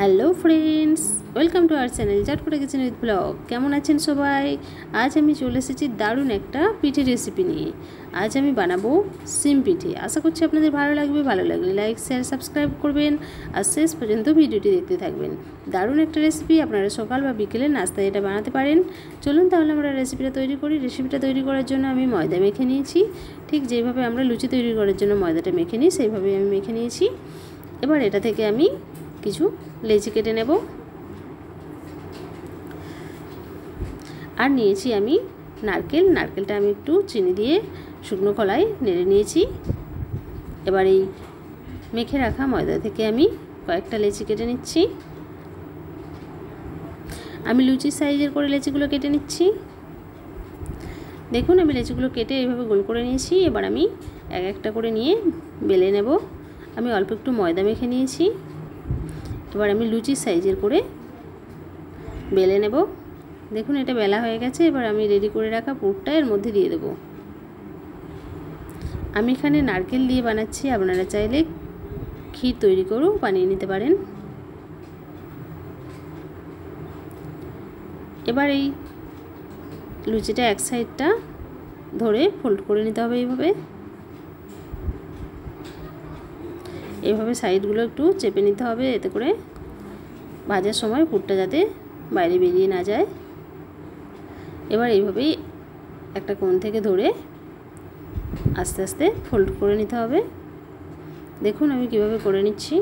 Hello friends, welcome to our channel Chatpata kitchen with blog. কেমন আছেন সবাই? আজ আমি চলে এসেছি দারুণ একটা পিঠে রেসিপি নিয়ে। আজ আমি বানাবো সিম পিঠে। আশা করছি আপনাদের ভালো লাগবে। ভালো লাগলে লাইক শেয়ার সাবস্ক্রাইব করবেন আর শেষ পর্যন্ত ভিডিওটি দেখতে থাকবেন। দারুণ একটা রেসিপি, আপনারা সকাল বা বিকেলে নাস্তায় এটা বানাতে পারেন। চলুন তাহলে আমরা রেসিপিটা তৈরি করি। রেসিপিটা তৈরি করার জন্য আমি ময়দা মেখে নিয়েছি। ঠিক যেভাবে আমরা লুচি তৈরি করার জন্য ময়দাটা মেখে নিই সেইভাবেই আমি মেখে নিয়েছি। এবার এটা থেকে আমি কিছু লেচি কেটে নেব। আর নিয়েছি আমি নারকেলটা আমি একটু চিনি দিয়ে শুকনো কলায় নেড়ে নিয়েছি। এবার এই মেখে রাখা ময়দা থেকে আমি কয়েকটা লেচি কেটে নিচ্ছি। আমি লুচি সাইজের করে লেচিগুলো কেটে নিচ্ছি। দেখুন আমি লেচিগুলো কেটে এইভাবে গোল করে নিয়েছি। এবার আমি এক একটা করে নিয়ে বেলে নেব। আমি অল্প একটু ময়দা মেখে নিয়েছি। এবার আমি লুচি সাইজের করে বেলে নেব। দেখুন এটা বেলা হয়ে গেছে। এবার আমি রেডি করে রাখা পুরটা এর মধ্যে দিয়ে দেব। আমি এখানে নারকেল দিয়ে বানাচ্ছি, আপনারা চাইলে ক্ষীর তৈরি করেও বানিয়ে নিতে পারেন। এবার এই লুচিটা এক সাইডটা ধরে ফোল্ড করে নিতে হবে। এইভাবে সাইডগুলো একটু চেপে নিতে হবে, এতে করে ভাজার সময় পুরটা যাতে বাইরে বেরিয়ে না যায়। এবার এইভাবেই একটা কোণ থেকে ধরে আস্তে আস্তে ফোল্ড করে নিতে হবে। দেখুন আমি কিভাবে করে নিচ্ছি,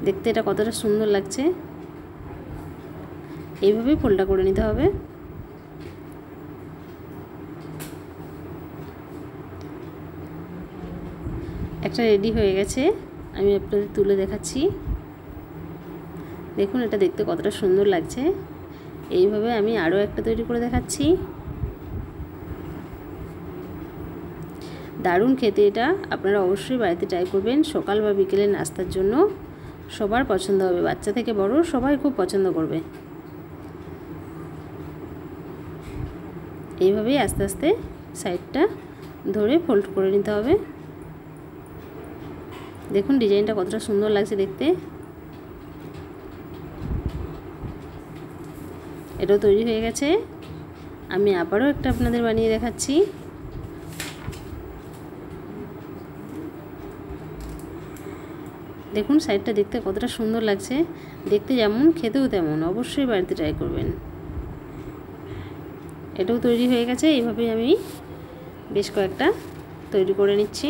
দেখতে এটা কতটা সুন্দর লাগছে। এইভাবেই ফোল্ডটা করে নিতে হবে। একটা রেডি হয়ে গেছে, আমি আপনাদের তুলে দেখাচ্ছি। দেখুন এটা দেখতে কতটা সুন্দর লাগছে। এইভাবে আমি আরও একটা তৈরি করে দেখাচ্ছি। দারুণ খেতে এটা, আপনারা অবশ্যই বাড়িতে ট্রাই করবেন। সকাল বা বিকেলের নাস্তার জন্য সবার পছন্দ হবে, বাচ্চা থেকে বড় সবাই খুব পছন্দ করবে। এইভাবেই আস্তে আস্তে সাইডটা ধরে ফোল্ড করে নিতে হবে। দেখুন ডিজাইনটা কতটা সুন্দর লাগছে দেখতে। এটাও তৈরি হয়ে গেছে। আমি আবারও একটা আপনাদের বানিয়ে দেখাচ্ছি। দেখুন সাইডটা দেখতে কতটা সুন্দর লাগছে, দেখতে যেমন খেতেও তেমন। অবশ্যই বাড়িতে ট্রাই করবেন। এটাও তৈরি হয়ে গেছে। এইভাবেই আমি বেশ কয়েকটা তৈরি করে নিচ্ছি।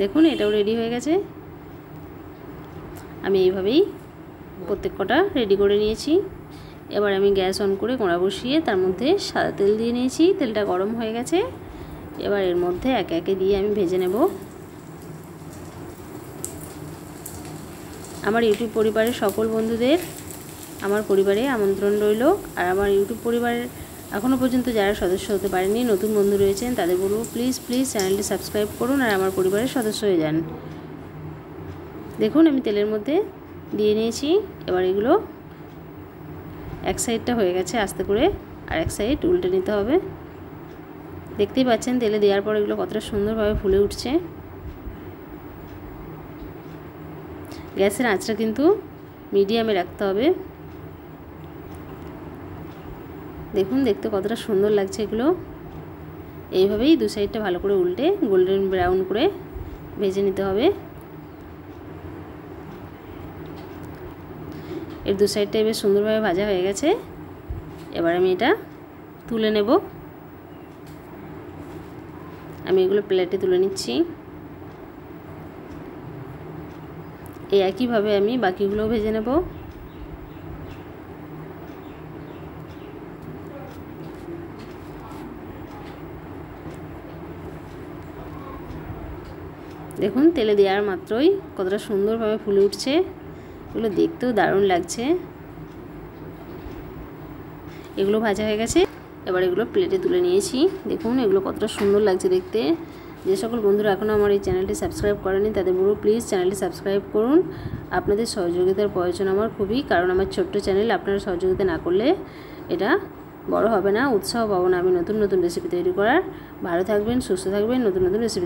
দেখুন এটাও রেডি হয়ে গেছে। আমি এইভাবেই প্রত্যেক কটা রেডি করে নিয়েছি। এবার আমি গ্যাস অন করে কড়া বসিয়ে তার মধ্যে সাদা তেল দিয়ে নিয়েছি। তেলটা গরম হয়ে গেছে। এবার এর মধ্যে একে একে দিয়ে আমি ভেজে নেব। আমার ইউটিউব পরিবারের সকল বন্ধুদের আমার পরিবারে আমন্ত্রণ রইল। আর আমার ইউটিউব পরিবারের এখনও পর্যন্ত যারা সদস্য হতে পারেনি, নতুন বন্ধু রয়েছেন, তাদের বলবো প্লিজ চ্যানেলটি সাবস্ক্রাইব করুন আর আমার পরিবারের সদস্য হয়ে যান। দেখুন আমি তেলের মধ্যে দিয়ে নিয়েছি। এবার এগুলো এক সাইডটা হয়ে গেছে, আস্তে করে আর এক সাইড উল্টে নিতে হবে। দেখতেই পাচ্ছেন তেলে দেওয়ার পর এগুলো কতটা সুন্দরভাবে ফুলে উঠছে। গ্যাসের আঁচটা কিন্তু মিডিয়ামে রাখতে হবে। দেখুন দেখতে কতটা সুন্দর লাগছে এগুলো। এইভাবেই দু সাইডটা ভালো করে উল্টে গোল্ডেন ব্রাউন করে ভেজে নিতে হবে। এর দু সাইডটা বেশ সুন্দরভাবে ভাজা হয়ে গেছে। এবার আমি এটা তুলে নেব। আমি এগুলো প্লেটে তুলে নিচ্ছি। এই একইভাবে আমি বাকিগুলোও ভেজে নেব। দেখুন তেলে দেওয়ার মাত্রই কতটা সুন্দরভাবে ফুলে উঠছে। এগুলো দেখতেও দারুণ লাগছে। এগুলো ভাজা হয়ে গেছে। এবার এগুলো প্লেটে তুলে নিয়েছি। দেখুন এগুলো কতটা সুন্দর লাগছে দেখতে। যে সকল বন্ধুরা এখনও আমার এই চ্যানেলটি সাবস্ক্রাইব করেনি তাদের বলবো প্লিজ চ্যানেলটি সাবস্ক্রাইব করুন। আপনাদের সহযোগিতার প্রয়োজন আমার খুবই, কারণ আমার ছোট্ট চ্যানেল, আপনারা সহযোগিতা না করলে এটা বড় হবে না, উৎসাহ পাবো না আমি নতুন নতুন রেসিপি তৈরি করার। ভালো থাকবেন, সুস্থ থাকবেন, নতুন নতুন রেসিপি